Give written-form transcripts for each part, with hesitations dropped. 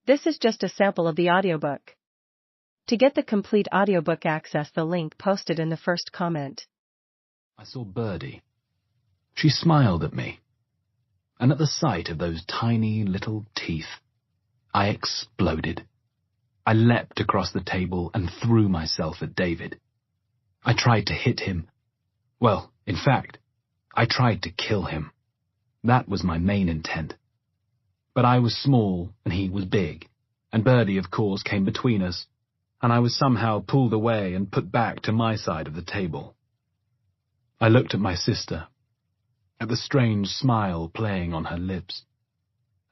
This is just a sample of the audiobook. To get the complete audiobook, access the link posted in the first comment. I saw Birdie. She smiled at me, and at the sight of those tiny little teeth, I exploded. I leapt across the table and threw myself at David. I tried to hit him. Well, in fact, I tried to kill him. That was my main intent. But I was small and he was big, and Birdie, of course, came between us, and I was somehow pulled away and put back to my side of the table. I looked at my sister, at the strange smile playing on her lips,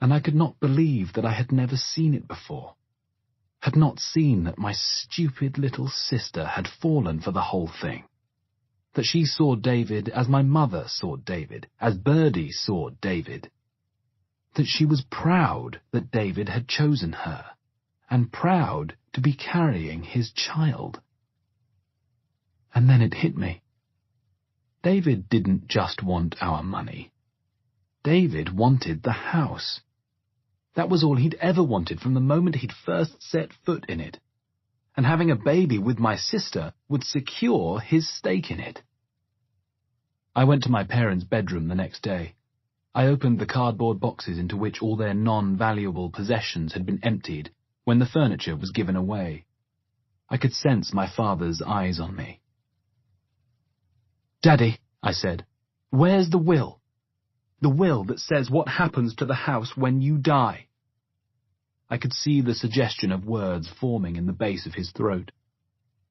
and I could not believe that I had never seen it before, had not seen that my stupid little sister had fallen for the whole thing, that she saw David as my mother saw David, as Birdie saw David, that she was proud that David had chosen her, and proud to be carrying his child. And then it hit me. David didn't just want our money. David wanted the house. That was all he'd ever wanted from the moment he'd first set foot in it. And having a baby with my sister would secure his stake in it. I went to my parents' bedroom the next day. I opened the cardboard boxes into which all their non-valuable possessions had been emptied when the furniture was given away. I could sense my father's eyes on me. "Daddy," I said, "where's the will? The will that says what happens to the house when you die." I could see the suggestion of words forming in the base of his throat.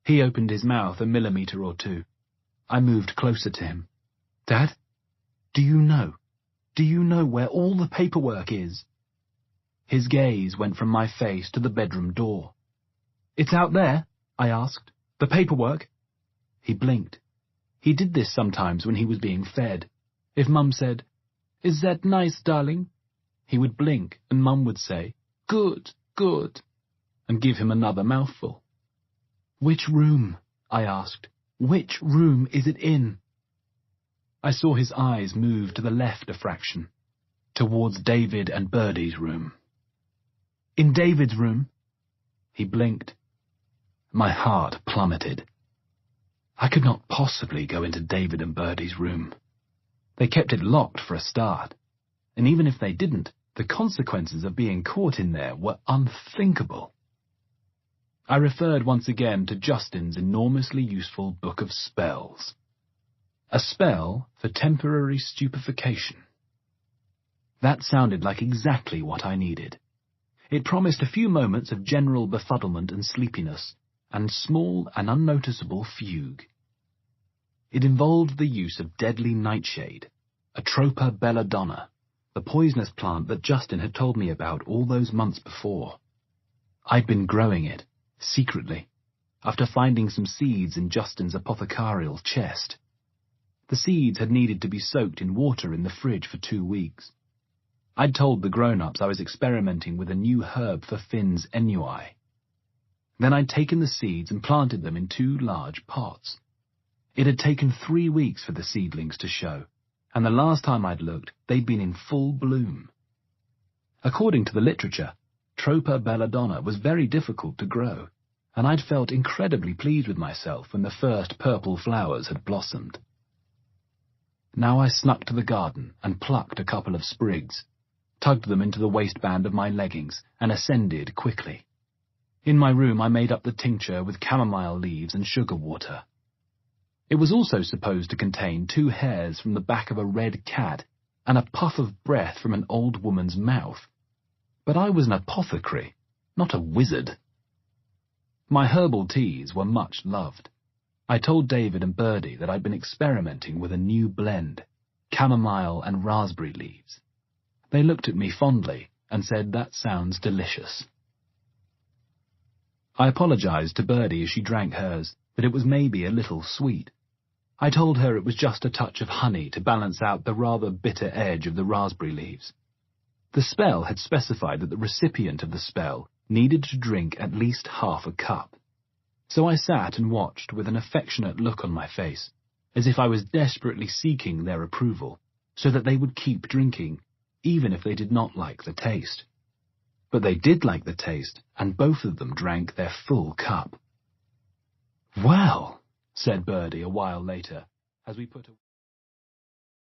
He opened his mouth a millimetre or two. I moved closer to him. "Dad, do you know? Do you know where all the paperwork is?" His gaze went from my face to the bedroom door. "It's out there?" I asked. "The paperwork?" He blinked. He did this sometimes when he was being fed. If Mum said, "Is that nice, darling?" he would blink and Mum would say, "Good, good," and give him another mouthful. "Which room?" I asked. "Which room is it in?" I saw his eyes move to the left a fraction, towards David and Birdie's room. "In David's room?" He blinked. My heart plummeted. I could not possibly go into David and Birdie's room. They kept it locked for a start, and even if they didn't, the consequences of being caught in there were unthinkable. I referred once again to Justin's enormously useful book of spells. A spell for temporary stupefaction. That sounded like exactly what I needed. It promised a few moments of general befuddlement and sleepiness, and small and unnoticeable fugue. It involved the use of deadly nightshade, Atropa belladonna, the poisonous plant that Justin had told me about all those months before. I'd been growing it, secretly, after finding some seeds in Justin's apothecarial chest. The seeds had needed to be soaked in water in the fridge for 2 weeks. I'd told the grown-ups I was experimenting with a new herb for Finn's ennui. Then I'd taken the seeds and planted them in 2 large pots. It had taken 3 weeks for the seedlings to show, and the last time I'd looked, they'd been in full bloom. According to the literature, Tropa belladonna was very difficult to grow, and I'd felt incredibly pleased with myself when the first purple flowers had blossomed. Now I snuck to the garden and plucked a couple of sprigs, tugged them into the waistband of my leggings, and ascended quickly. In my room I made up the tincture with chamomile leaves and sugar water. It was also supposed to contain 2 hairs from the back of a red cat and a puff of breath from an old woman's mouth. But I was an apothecary, not a wizard. My herbal teas were much loved. I told David and Birdie that I'd been experimenting with a new blend, chamomile and raspberry leaves. They looked at me fondly and said, "That sounds delicious." I apologized to Birdie as she drank hers, that it was maybe a little sweet. I told her it was just a touch of honey to balance out the rather bitter edge of the raspberry leaves. The spell had specified that the recipient of the spell needed to drink at least half a cup. So I sat and watched with an affectionate look on my face, as if I was desperately seeking their approval, so that they would keep drinking, even if they did not like the taste. But they did like the taste, and both of them drank their full cup. "Well," said Birdie a while later, as we put